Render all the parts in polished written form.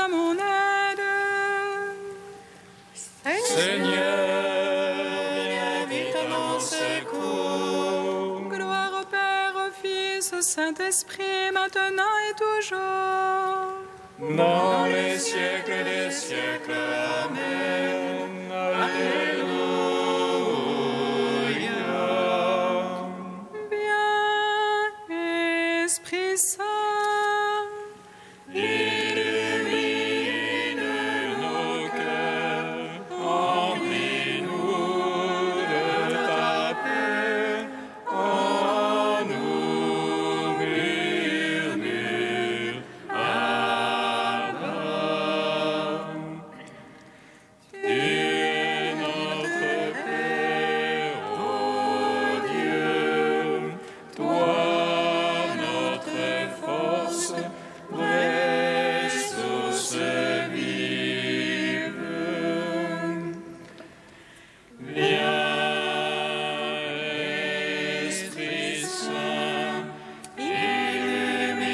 à mon aide. Seigneur, viens vite à mon secours. Gloire au Père, au Fils, au Saint-Esprit, maintenant et toujours. Dans les siècles des siècles. Amen. Alléluia. Viens, Esprit Saint, Illumine nos cœurs, remplis-nous de ta paix, en nous murmure Abba. Tu es notre Père, ô Dieu, toi notre force, vraie source vive. Viens, Esprit Saint, illumine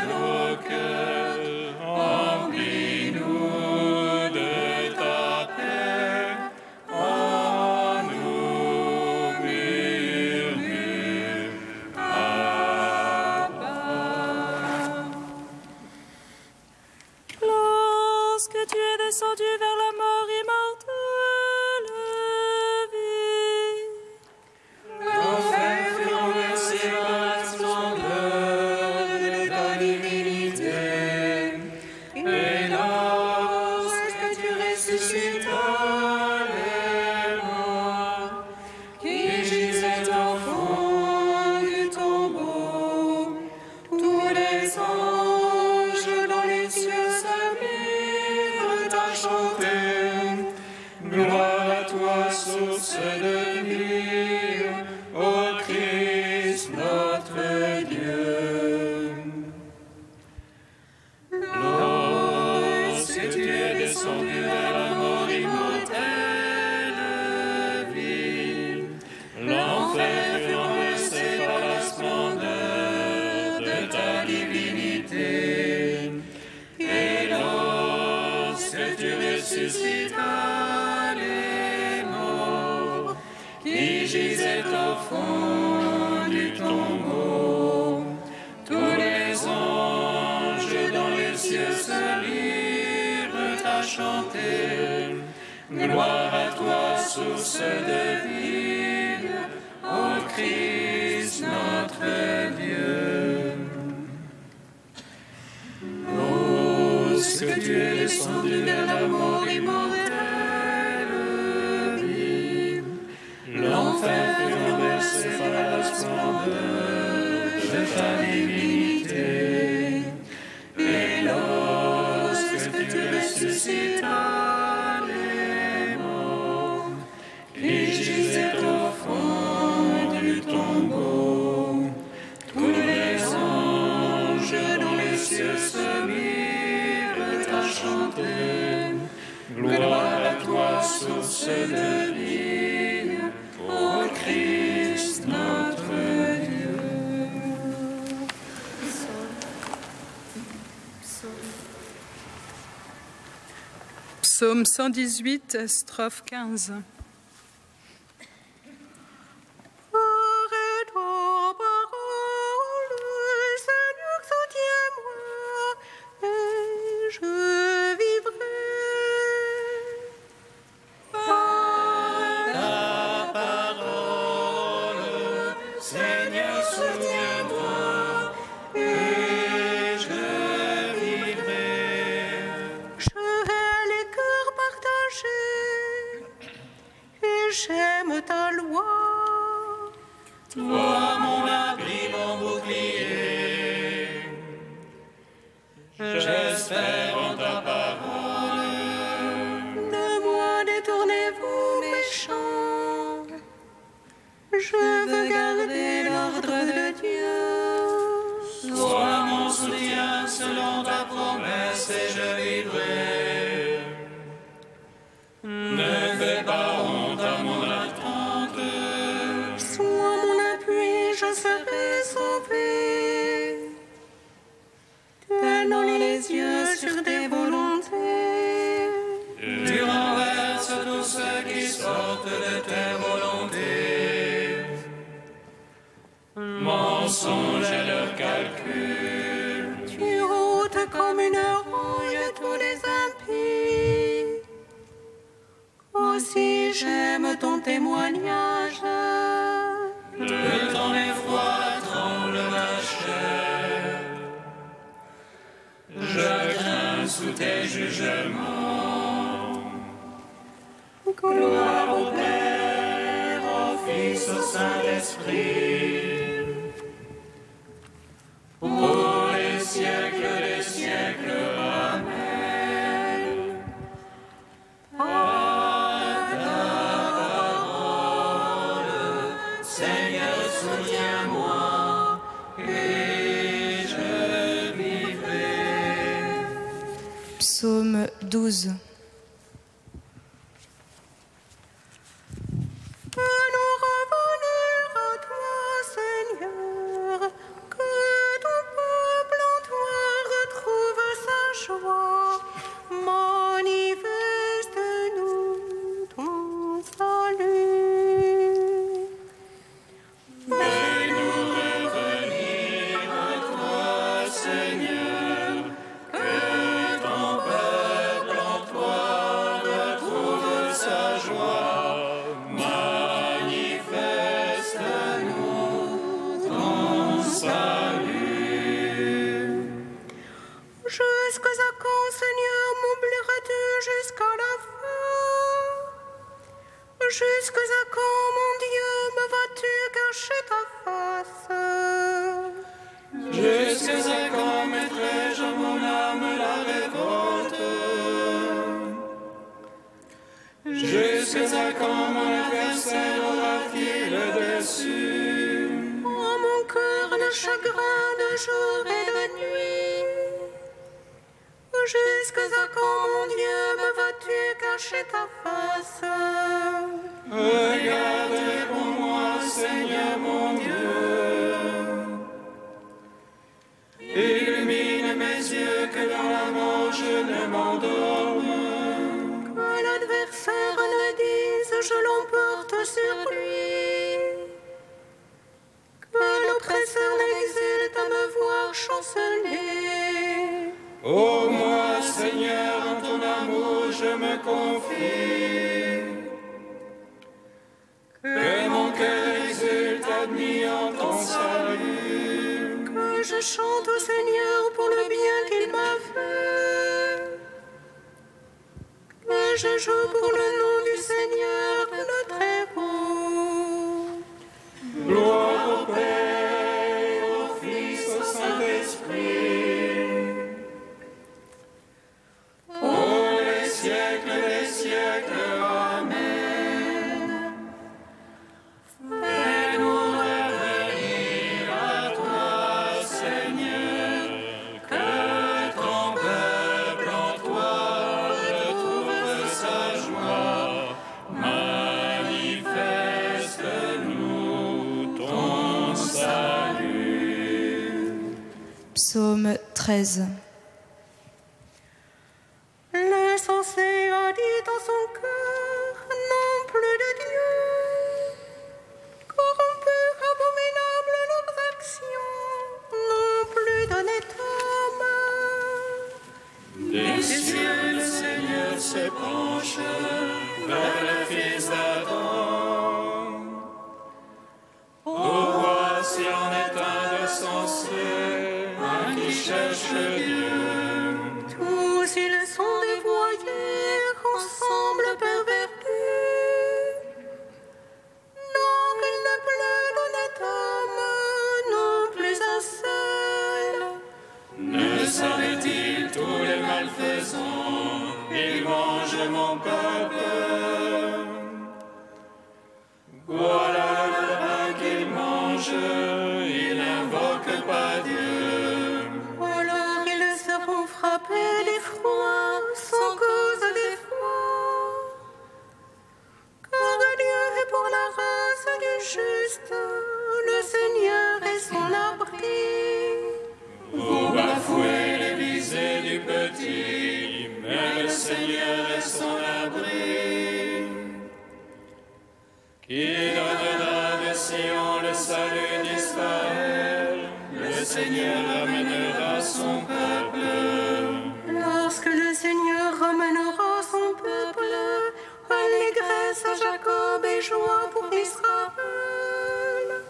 nos cœurs, remplis-nous de ta paix, en nous murmure Abba. lorsque tu es descendu vers la mort immortelle, vie, L'enfer fut renversé par la splendeur de ta divinité. Et lorsque tu ressuscitas les morts, qui gisaient au fond du tombeau, tous les anges dans les cieux se mirent à chanter. Gloire à toi, source de vie, ô Christ notre Dieu. Lorsque tu es descendu vers la mort immortelle, vie, l'enfer fut renversé par la splendeur de ta divinité. Et lorsque tu ressuscitas les morts, qui gisaient au fond du tombeau, tous les anges dans les cieux se mirent à chanter. Gloire à toi, source de vie, ô Christ notre Dieu. Lorsque tu es descendu vers la mort immortelle, vie, l'enfer fut renversé par la splendeur de ta divinité. Et lorsque tu ressuscitas les morts, qui gisaient au fond du tombeau, tous les anges dans les cieux se mirent à chanter. Gloire à toi, source de vie, ô Christ notre Dieu. Psaume 118, strophe 15. Arrête-toi, parole, Seigneur, soutiens-moi, et je vivrai. Ta parole, Seigneur, soutiens-moi, et je vivrai. Je hais les cœurs partagés, et j'aime ta loi. Toi, mon abri, mon bouclier, j'espère en ta parole. De moi détournez-vous, méchants. Je veux garder l'ordre de Dieu. Sois mon soutien selon ta promesse et je vivrai. Ne fais pas honte à mon attente. Sois mon appui, je serai sauvé. Tel dans les yeux mensonge à leur calcul. Tu ôtes comme une rouille tous les impies. Aussi j'aime ton témoignage. De ton effroi tremble ma chair. Je crains sous tes jugements. Gloire au Père, au Fils, au Saint-Esprit, pour les siècles des siècles. Amen. À ta parole, Seigneur, soutiens-moi, et je vivrai. Psaume 12. Nous revenir à toi, Seigneur, que ton peuple en toi retrouve sa joie. Manifeste-nous ton salut. Fais-nous revenir à toi, Seigneur, que ton peuple en toi retrouve sa joie. Manifeste-nous ton salut. Jusqu'à quand, Seigneur, m'oublieras-tu jusqu'à la fin? Jusqu'à quand, mon Dieu, me vas-tu cacher ta face? Jusqu'à quand mettrai-je à mon âme la révolte? Jusqu'à quand mon adversaire aura-t-il le dessus? Oh, mon cœur de chagrin de jour et de nuit. Jusqu'à quand, mon Dieu, me vas-tu cacher ta face? Regarde pour moi, Seigneur mon Dieu. Illumine mes yeux que dans la mort je ne m'endorme. Que l'adversaire ne dise je l'emporte sur lui. Que l'oppresseur n'exulte à me voir chanceler. Ô moi, Seigneur, en ton amour je me confie. Que mon cœur exulte admis en ton salut. Que je chante au Seigneur pour le bien qu'il m'a fait. Que je joue pour le nom du Seigneur, le Très-Haut. Gloire au Père, au Fils, au Saint-Esprit, pour les siècles des siècles. Amen. Fais-nous revenir à toi, Seigneur, que ton peuple en toi retrouve sa joie. Manifeste-nous ton salut. Psaume 13. L'insensé a dit dans son cœur, non plus de Dieu. Corrompus, abominables leurs actions, non plus d'honnête homme. Des cieux, le Seigneur se penche vers le Fils d'Adam. Ô roi, si en est un de sensé, un qui cherche Dieu. Tous ils sont dévoyés, ensemble pervertis. Non, il ne plaît d'honnête homme, non plus un seul. Ne savait-il tous les malfaisants, ils mangent mon peuple. Voilà le pain qu'ils mangent, ils n'invoquent pas Dieu. Alors ils seront frappés d'effroi, sans cause d'effroi. Car Dieu est pour la race du juste, le Seigneur est son abri. Vous bafouez les visées du petit, mais le Seigneur est son abri. Qui donnera de Sion le salut d'Israël. Seigneur ramènera son peuple. Lorsque le Seigneur ramènera son peuple, allégresse à Jacob et joie pour Israël.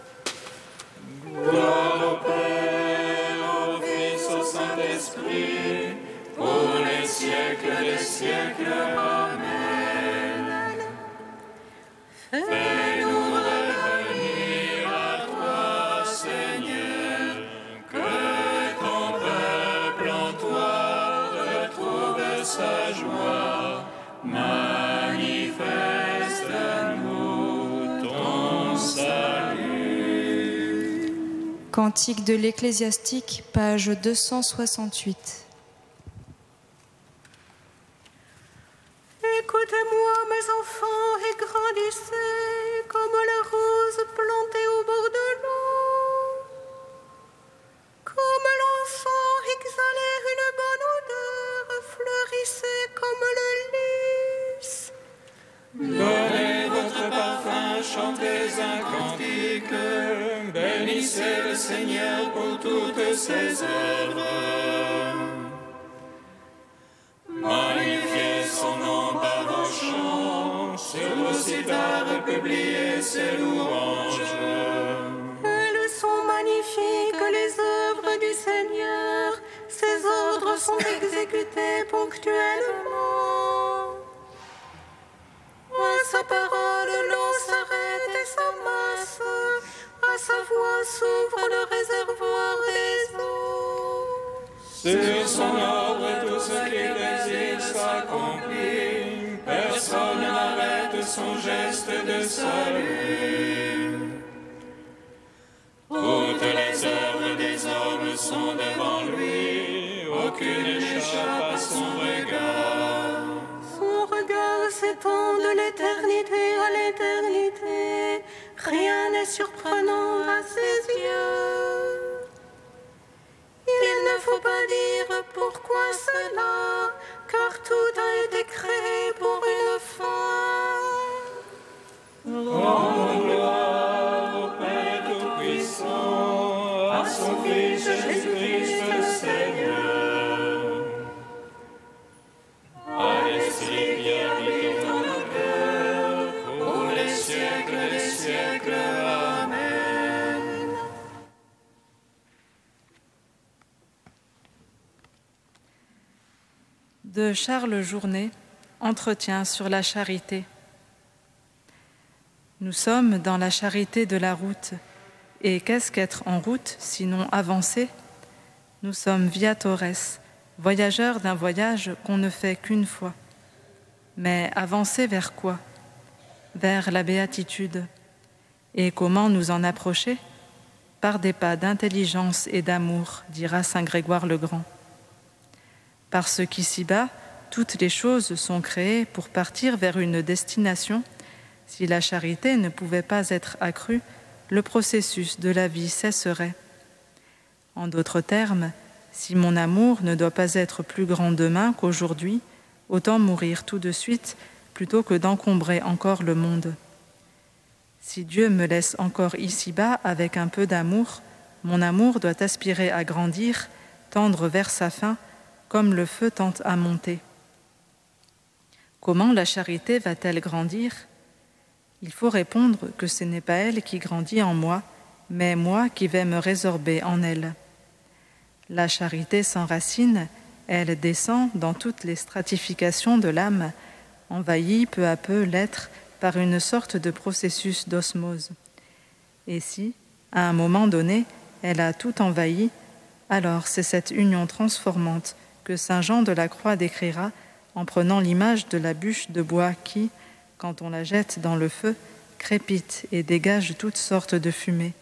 Gloire au Père, au Fils, au Saint-Esprit, pour les siècles des siècles. Amen. Fais-nous revenir à toi, Seigneur, que ton peuple en toi retrouve sa joie. Manifeste-nous ton salut. Cantique de l'Ecclésiastique, page 268. Écoutez-moi, mes enfants, et grandissez comme la rose plantée au bord de l'eau. Comme l'encens exhalait une bonne odeur, fleurissez comme le lys. Donnez votre parfum, chantez un cantique, bénissez le Seigneur pour toutes ses œuvres. Magnifiez son nom par vos chants, sur vos cithars publiez ses louanges. Elles sont magnifiques, les œuvres du Seigneur, ses ordres sont exécutés ponctuellement. À sa parole, l'eau s'arrête et s'amasse, à sa voix s'ouvre le réservoir des eaux. Sur son ordre, tout ce qu'il désire s'accomplit, personne n'arrête son geste de salut. Toutes les œuvres des hommes sont devant lui, aucune n'échappe à son regard. Son regard s'étend de l'éternité à l'éternité, rien n'est surprenant à ses yeux. Il ne faut pas dire pourquoi cela, car tout a été créé pour une fin. Rendons gloire au Père Tout-Puissant, à son Fils Jésus-Christ le Seigneur. À l'Esprit qui habite dans nos cœurs, pour les siècles des siècles. Amen. De Charles Journet, Entretien sur la charité. Nous sommes dans la charité de la route, et qu'est-ce qu'être en route, sinon avancer? Nous sommes viatores, voyageurs d'un voyage qu'on ne fait qu'une fois. Mais avancer vers quoi? Vers la béatitude. Et comment nous en approcher? Par des pas d'intelligence et d'amour, dira saint Grégoire le Grand. Parce qu'ici-bas, toutes les choses sont créées pour partir vers une destination. Si la charité ne pouvait pas être accrue, le processus de la vie cesserait. En d'autres termes, si mon amour ne doit pas être plus grand demain qu'aujourd'hui, autant mourir tout de suite plutôt que d'encombrer encore le monde. Si Dieu me laisse encore ici-bas avec un peu d'amour, mon amour doit aspirer à grandir, tendre vers sa fin, comme le feu tend à monter. Comment la charité va-t-elle grandir? Il faut répondre que ce n'est pas elle qui grandit en moi, mais moi qui vais me résorber en elle. La charité s'enracine, elle descend dans toutes les stratifications de l'âme, envahit peu à peu l'être par une sorte de processus d'osmose. Et si, à un moment donné, elle a tout envahi, alors c'est cette union transformante que saint Jean de la Croix décrira en prenant l'image de la bûche de bois qui, quand on la jette dans le feu, crépite et dégage toutes sortes de fumées,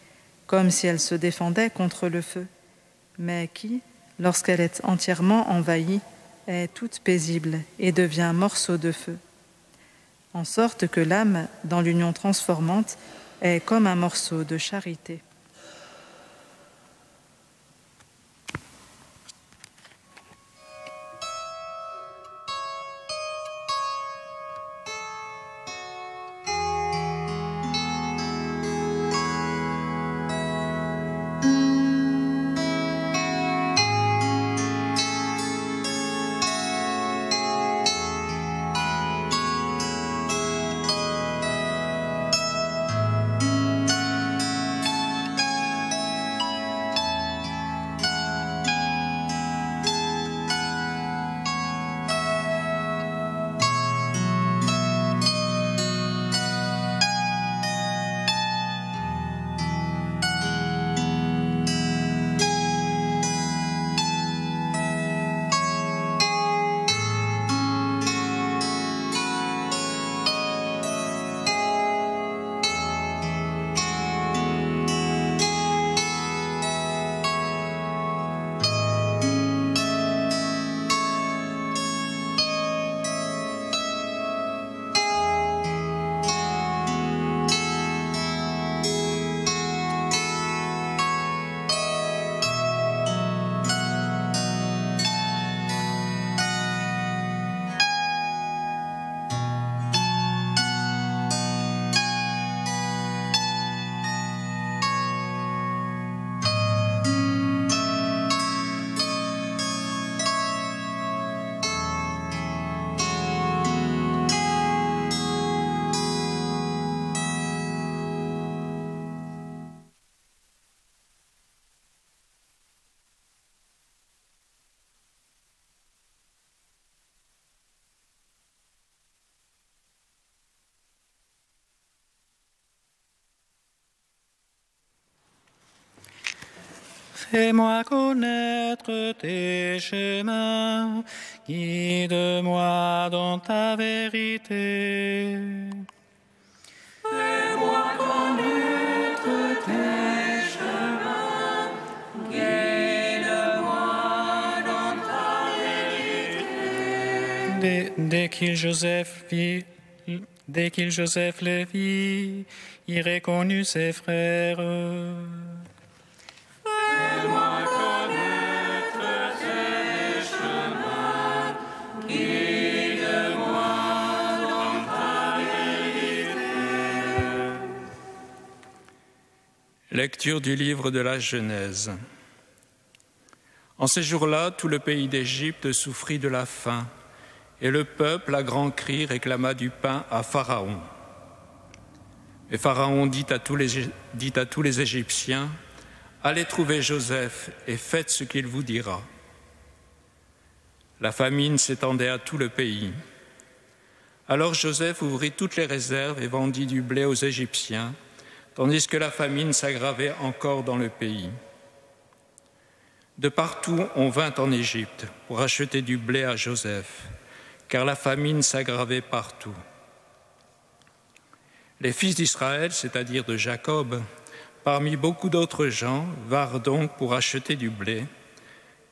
comme si elle se défendait contre le feu, mais qui, lorsqu'elle est entièrement envahie, est toute paisible et devient morceau de feu. En sorte que l'âme, dans l'union transformante, est comme un morceau de charité. Fais-moi connaître tes chemins, guide-moi dans ta vérité. Fais-moi connaître tes chemins, guide-moi dans ta vérité. Dès qu'il Joseph les vit, il reconnut ses frères. Fais-moi connaître tes chemins, guide-moi dans ta vérité. Lecture du livre de la Genèse. En ces jours-là, tout le pays d'Égypte souffrit de la faim, et le peuple, à grands cris, réclama du pain à Pharaon. Et Pharaon dit à tous les Égyptiens, « Allez trouver Joseph et faites ce qu'il vous dira. » La famine s'étendait à tout le pays. Alors Joseph ouvrit toutes les réserves et vendit du blé aux Égyptiens, tandis que la famine s'aggravait encore dans le pays. De partout, on vint en Égypte pour acheter du blé à Joseph, car la famine s'aggravait partout. Les fils d'Israël, c'est-à-dire de Jacob, parmi beaucoup d'autres gens, vinrent donc pour acheter du blé,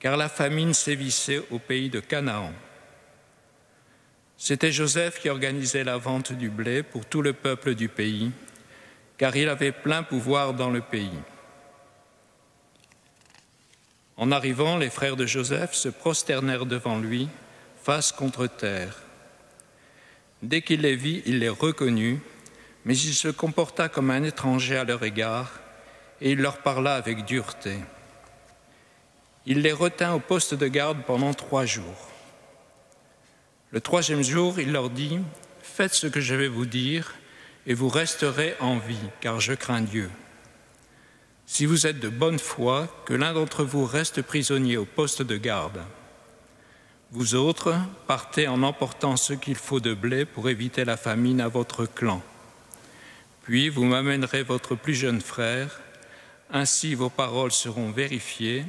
car la famine sévissait au pays de Canaan. C'était Joseph qui organisait la vente du blé pour tout le peuple du pays, car il avait plein pouvoir dans le pays. En arrivant, les frères de Joseph se prosternèrent devant lui, face contre terre. Dès qu'il les vit, il les reconnut, mais il se comporta comme un étranger à leur égard, et il leur parla avec dureté. Il les retint au poste de garde pendant 3 jours. Le 3e jour, il leur dit, « Faites ce que je vais vous dire, et vous resterez en vie, car je crains Dieu. Si vous êtes de bonne foi, que l'un d'entre vous reste prisonnier au poste de garde. Vous autres, partez en emportant ce qu'il faut de blé pour éviter la famine à votre clan. Puis vous m'amènerez votre plus jeune frère, ainsi vos paroles seront vérifiées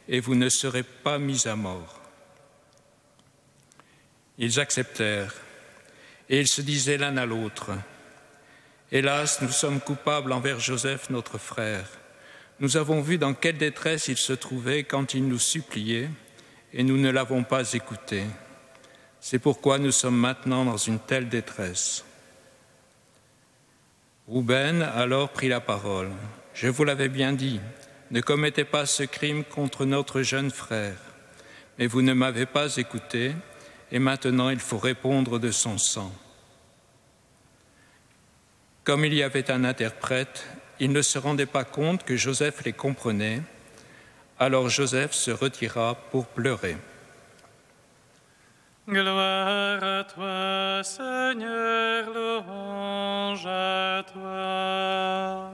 et vous ne serez pas mis à mort. » Ils acceptèrent, et ils se disaient l'un à l'autre, « Hélas, nous sommes coupables envers Joseph, notre frère. Nous avons vu dans quelle détresse il se trouvait quand il nous suppliait, et nous ne l'avons pas écouté. C'est pourquoi nous sommes maintenant dans une telle détresse. » Rouben alors prit la parole. « Je vous l'avais bien dit, ne commettez pas ce crime contre notre jeune frère. Mais vous ne m'avez pas écouté, et maintenant il faut répondre de son sang. » Comme il y avait un interprète, ils ne se rendaient pas compte que Joseph les comprenait. Alors Joseph se retira pour pleurer. Gloire à toi, Seigneur, louange à toi.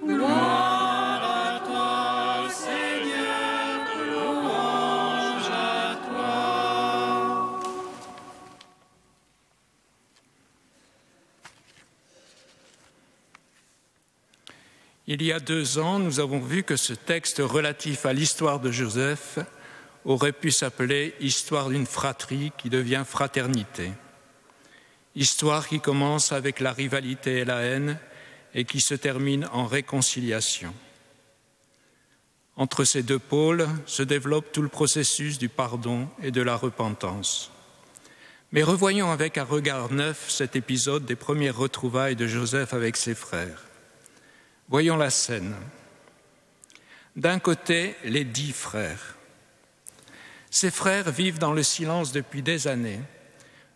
Gloire à toi, Seigneur, louange à toi. Il y a 2 ans, nous avons vu que ce texte relatif à l'histoire de Joseph aurait pu s'appeler « Histoire d'une fratrie qui devient fraternité ». Histoire qui commence avec la rivalité et la haine et qui se termine en réconciliation. Entre ces 2 pôles se développe tout le processus du pardon et de la repentance. Mais revoyons avec un regard neuf cet épisode des premières retrouvailles de Joseph avec ses frères. Voyons la scène. D'un côté, les 10 frères. Ces frères vivent dans le silence depuis des années,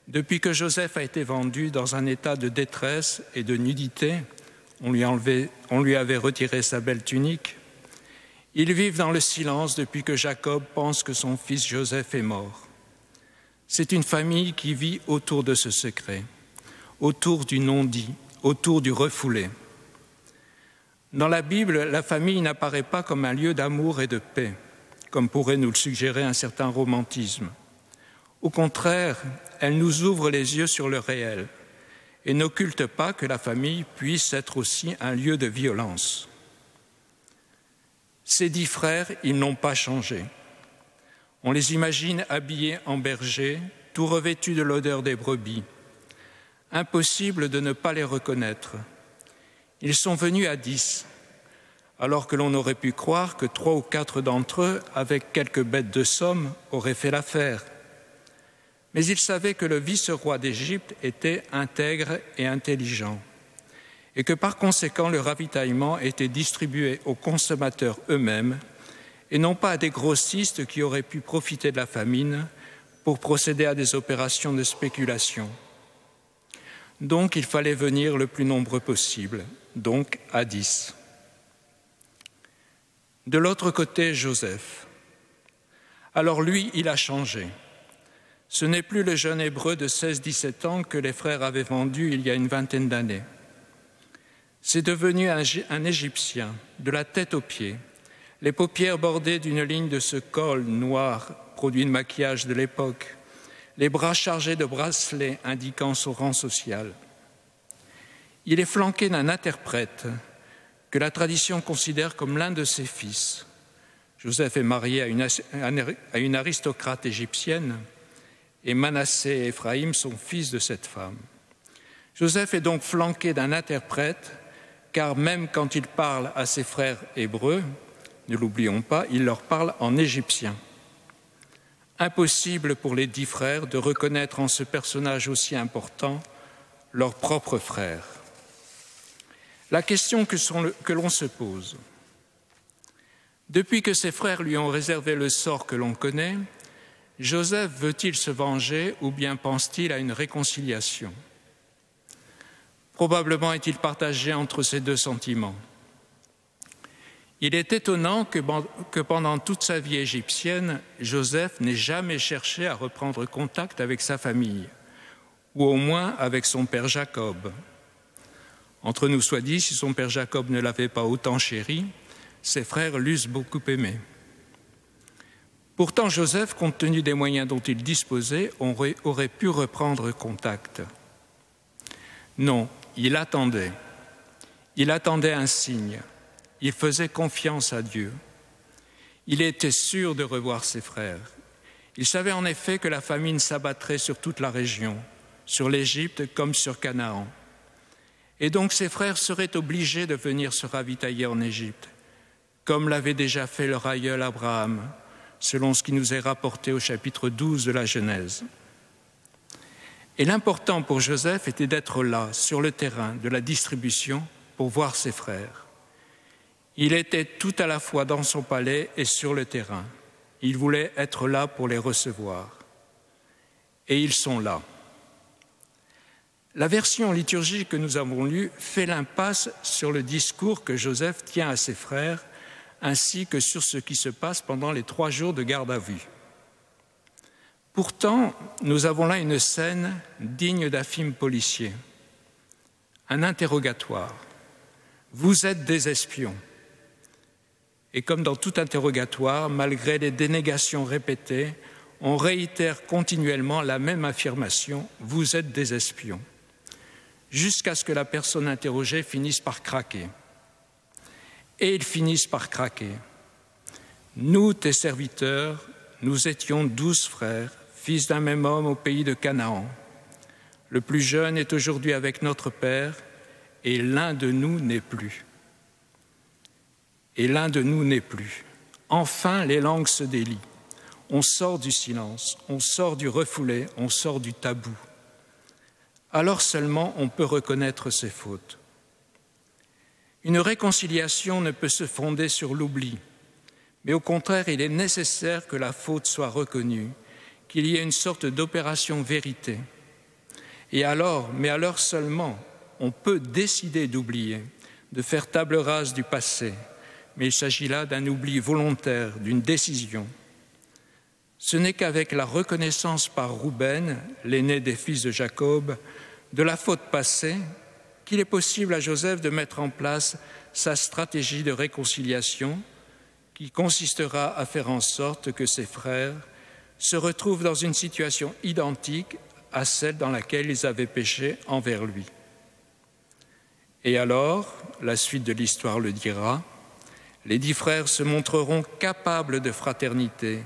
depuis que Joseph a été vendu dans un état de détresse et de nudité. On lui avait retiré sa belle tunique. Ils vivent dans le silence depuis que Jacob pense que son fils Joseph est mort. C'est une famille qui vit autour de ce secret, autour du non-dit, autour du refoulé. Dans la Bible, la famille n'apparaît pas comme un lieu d'amour et de paix, comme pourrait nous le suggérer un certain romantisme. Au contraire, elle nous ouvre les yeux sur le réel et n'occulte pas que la famille puisse être aussi un lieu de violence. Ces 10 frères, ils n'ont pas changé. On les imagine habillés en bergers, tout revêtus de l'odeur des brebis. Impossible de ne pas les reconnaître. Ils sont venus à 10, alors que l'on aurait pu croire que 3 ou 4 d'entre eux, avec quelques bêtes de somme, auraient fait l'affaire. Mais ils savaient que le vice-roi d'Égypte était intègre et intelligent, et que par conséquent le ravitaillement était distribué aux consommateurs eux-mêmes, et non pas à des grossistes qui auraient pu profiter de la famine pour procéder à des opérations de spéculation. Donc il fallait venir le plus nombreux possible, donc à 10. De l'autre côté, Joseph. Alors lui, il a changé. Ce n'est plus le jeune Hébreu de 16-17 ans que les frères avaient vendu il y a une vingtaine d'années. C'est devenu un Égyptien, de la tête aux pieds, les paupières bordées d'une ligne de ce col noir, produit de maquillage de l'époque, les bras chargés de bracelets indiquant son rang social. Il est flanqué d'un interprète que la tradition considère comme l'un de ses fils. Joseph est marié à une aristocrate égyptienne et Manassé et Éphraïm sont fils de cette femme. Joseph est donc flanqué d'un interprète, car même quand il parle à ses frères hébreux, ne l'oublions pas, il leur parle en égyptien. Impossible pour les 10 frères de reconnaître en ce personnage aussi important leur propre frère. La question que l'on se pose, depuis que ses frères lui ont réservé le sort que l'on connaît, Joseph veut-il se venger ou bien pense-t-il à une réconciliation? Probablement est-il partagé entre ces deux sentiments. Il est étonnant que pendant toute sa vie égyptienne, Joseph n'ait jamais cherché à reprendre contact avec sa famille, ou au moins avec son père Jacob. Entre nous soit dit, si son père Jacob ne l'avait pas autant chéri, ses frères l'eussent beaucoup aimé. Pourtant, Joseph, compte tenu des moyens dont il disposait, aurait pu reprendre contact. Non, il attendait. Il attendait un signe. Il faisait confiance à Dieu. Il était sûr de revoir ses frères. Il savait en effet que la famine s'abattrait sur toute la région, sur l'Égypte comme sur Canaan. Et donc ses frères seraient obligés de venir se ravitailler en Égypte, comme l'avait déjà fait leur aïeul Abraham, selon ce qui nous est rapporté au chapitre 12 de la Genèse. Et l'important pour Joseph était d'être là, sur le terrain de la distribution, pour voir ses frères. Il était tout à la fois dans son palais et sur le terrain. Il voulait être là pour les recevoir. Et ils sont là. La version liturgique que nous avons lue fait l'impasse sur le discours que Joseph tient à ses frères, ainsi que sur ce qui se passe pendant les 3 jours de garde à vue. Pourtant, nous avons là une scène digne d'un film policier. Un interrogatoire. Vous êtes des espions. Et comme dans tout interrogatoire, malgré les dénégations répétées, on réitère continuellement la même affirmation, vous êtes des espions, jusqu'à ce que la personne interrogée finisse par craquer. Et ils finissent par craquer. Nous, tes serviteurs, nous étions 12 frères, fils d'un même homme au pays de Canaan. Le plus jeune est aujourd'hui avec notre père, et l'un de nous n'est plus. Et l'un de nous n'est plus. Enfin, les langues se délient. On sort du silence, on sort du refoulé, on sort du tabou. Alors seulement on peut reconnaître ses fautes. Une réconciliation ne peut se fonder sur l'oubli, mais au contraire, il est nécessaire que la faute soit reconnue, qu'il y ait une sorte d'opération vérité. Et alors, mais alors seulement, on peut décider d'oublier, de faire table rase du passé, mais il s'agit là d'un oubli volontaire, d'une décision. Ce n'est qu'avec la reconnaissance par Rouben, l'aîné des fils de Jacob, de la faute passée, qu'il est possible à Joseph de mettre en place sa stratégie de réconciliation qui consistera à faire en sorte que ses frères se retrouvent dans une situation identique à celle dans laquelle ils avaient péché envers lui. Et alors, la suite de l'histoire le dira, Les 10 frères se montreront capables de fraternité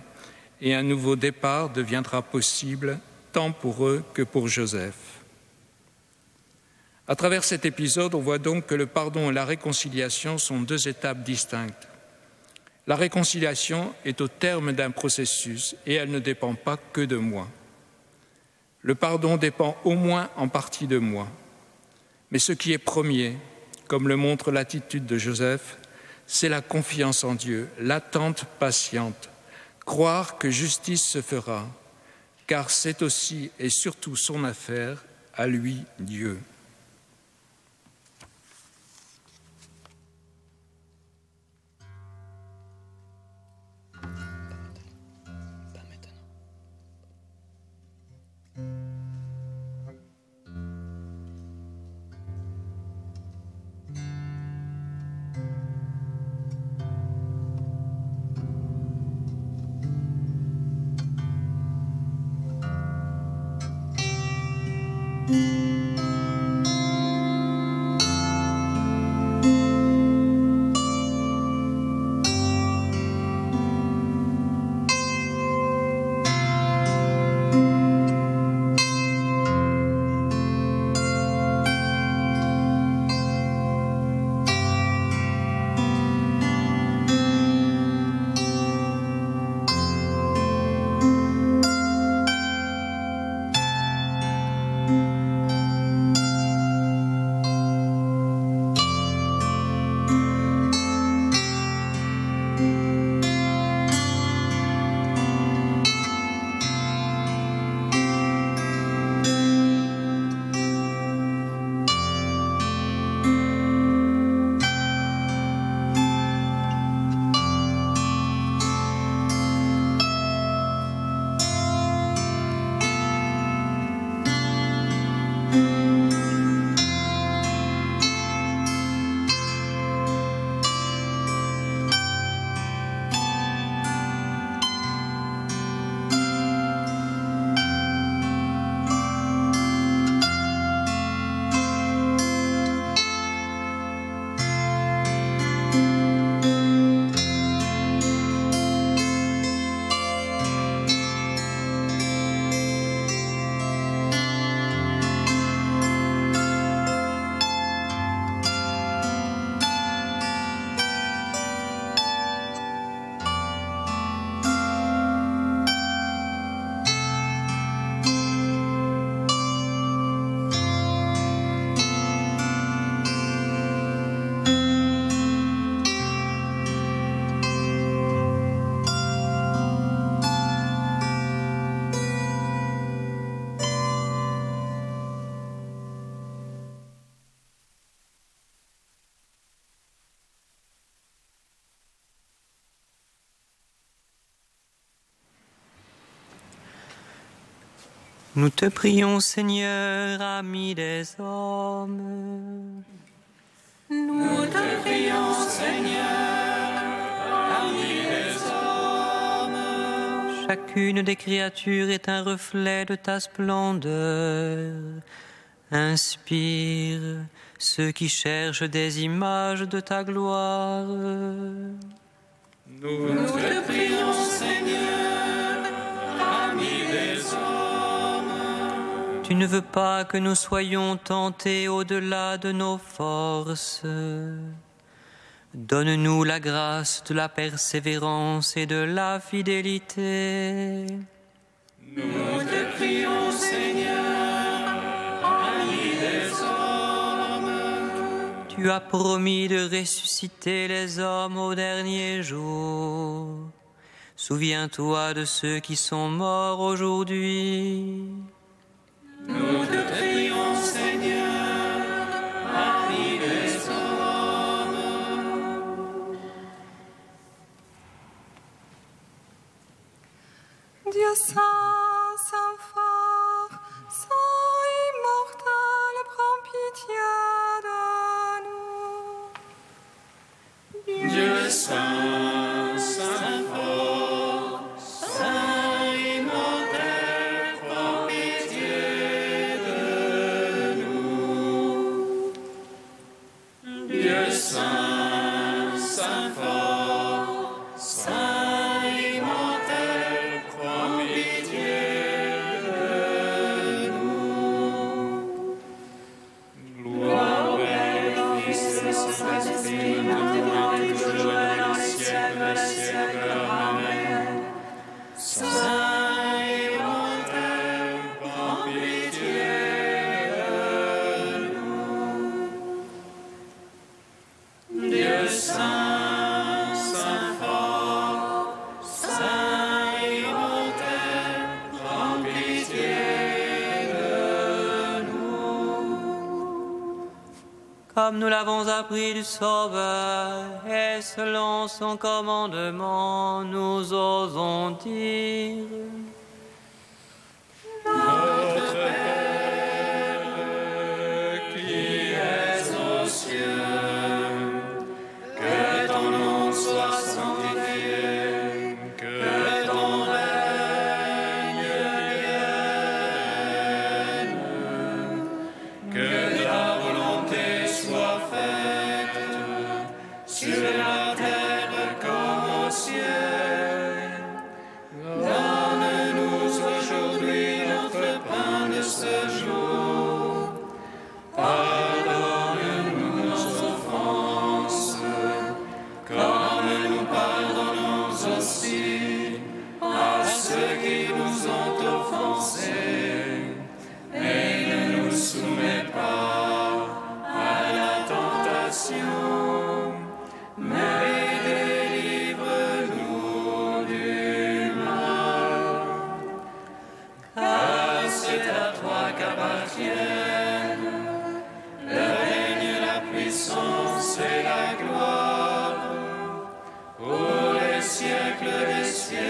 et un nouveau départ deviendra possible tant pour eux que pour Joseph. À travers cet épisode, on voit donc que le pardon et la réconciliation sont 2 étapes distinctes. La réconciliation est au terme d'un processus et elle ne dépend pas que de moi. Le pardon dépend au moins en partie de moi. Mais ce qui est premier, comme le montre l'attitude de Joseph, c'est la confiance en Dieu, l'attente patiente, croire que justice se fera, car c'est aussi et surtout son affaire, à lui Dieu. Nous te prions, Seigneur, ami des hommes. Nous te prions, Seigneur, ami des hommes. Chacune des créatures est un reflet de ta splendeur. Inspire ceux qui cherchent des images de ta gloire. Nous te prions, Seigneur, ami des hommes. Tu ne veux pas que nous soyons tentés au-delà de nos forces. Donne-nous la grâce de la persévérance et de la fidélité. Nous te prions, Seigneur, ami des hommes. Tu as promis de ressusciter les hommes au dernier jour. Souviens-toi de ceux qui sont morts aujourd'hui. Nous te prions, Seigneur, ami des hommes. Dieu saint, saint fort, saint immortel, prends pitié de nous. Dieu saint, saint fort, saint immortel, prends pitié de nous. Dieu saint, saint fort, Saint-Esprit, maintenant et toujours et dans les siècles des siècles. Amen. Saint Imhotep, prends pitié de nous. Dieu saint, saint fort, Saint Imhotep, prends pitié de nous. Comme nous l'avons appris du Sauveur, et selon son commandement, nous osons dire: Notre Père, qui es aux cieux, que ton nom soit sanctifié, que ton règne vienne, que ta volonté soit faite sur la terre comme au ciel. Donne-nous aujourd'hui notre pain de ce jour. Pardonne-nous nos offenses, comme nous pardonnons aussi à ceux qui nous ont offensés. Et ne nous soumets pas à la tentation, mais délivre-nous du mal. Car c'est à toi qu'appartiennent le règne, la puissance et la gloire pour les siècles des siècles.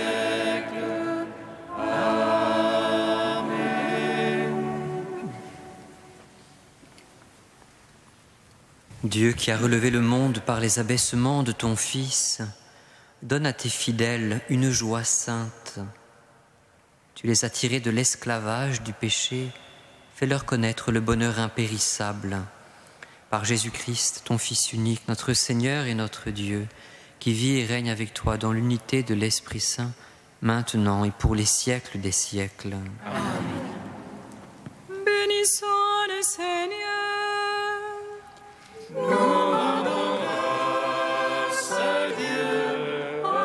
Amen. Dieu qui a relevé le monde par les abaissements de ton Fils, donne à tes fidèles une joie sainte. Tu les as tirés de l'esclavage du péché, fais-leur connaître le bonheur impérissable. Par Jésus-Christ, ton Fils unique, notre Seigneur et notre Dieu, qui vit et règne avec toi dans l'unité de l'Esprit Saint, maintenant et pour les siècles des siècles. Bénissons le Seigneur. Grâce à Dieu. Amen.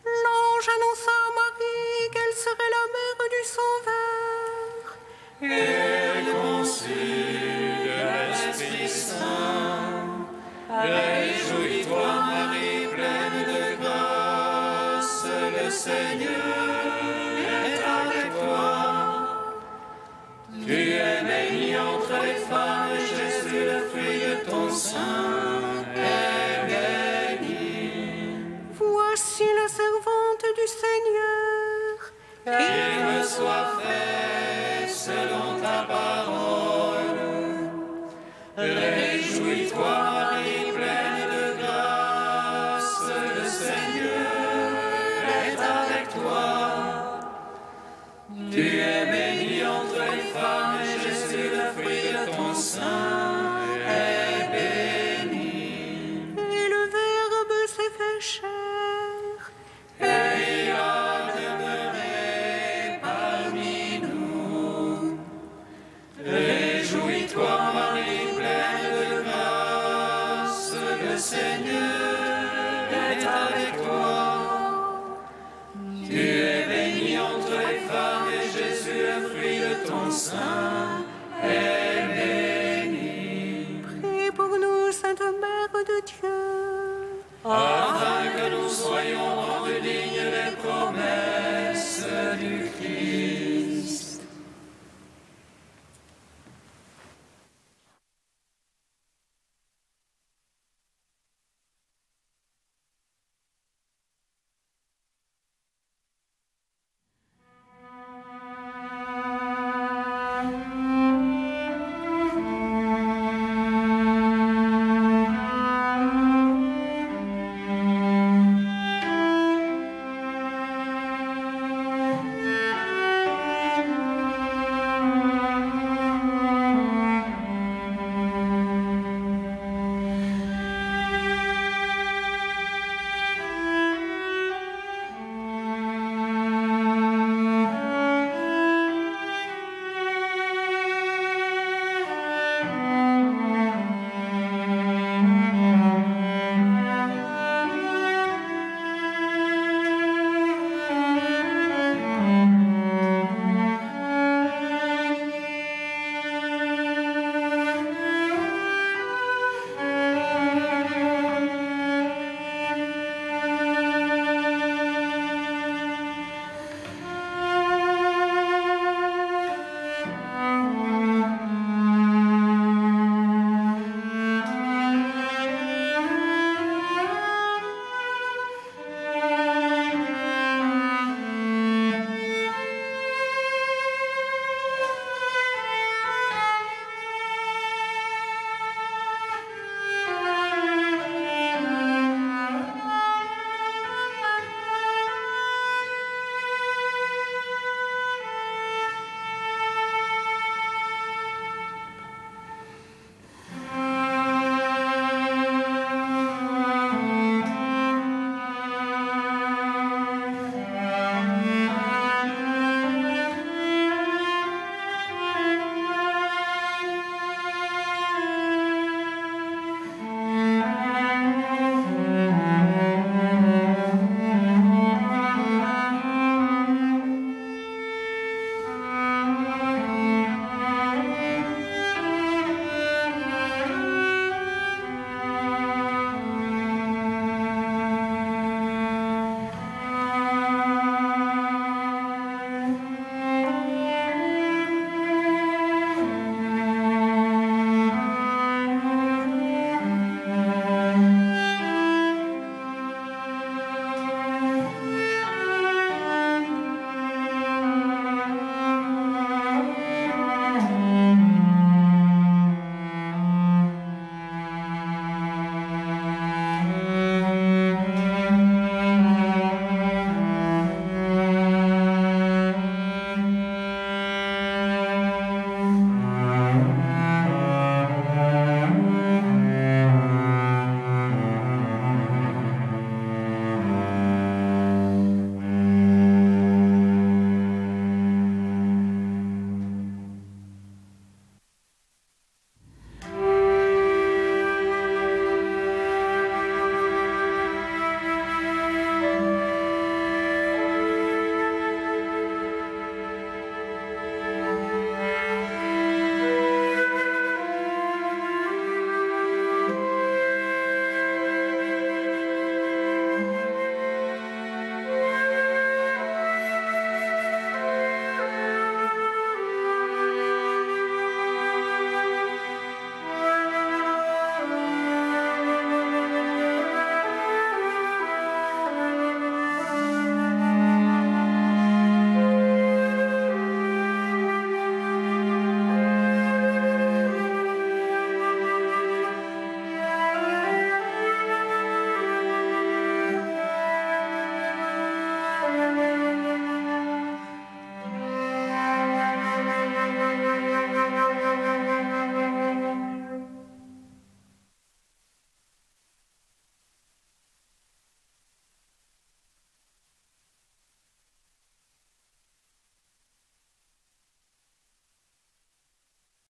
L'ange annonça à Marie qu'elle serait la mère du Sauveur. Et conçue de l'Esprit Saint, réjouis-toi, Marie, pleine de grâce, le Seigneur est avec toi. Tu es bénie entre les femmes, et Jésus, le fruit de ton sein, est béni. Voici la servante du Seigneur. Qu'il me soit fait selon ta parole. Réjouis-toi, Marie, pleine de grâce, le Seigneur est avec toi. Tu es bénie entre les femmes, et Jésus, le fruit de ton sein, est béni. Et le Verbe s'est fait chair. Et il a demeuré parmi nous. Réjouis-toi, Marie, pleine de grâce, le Seigneur est avec toi. Tu es bénie entre les femmes, et Jésus, le fruit de ton sein,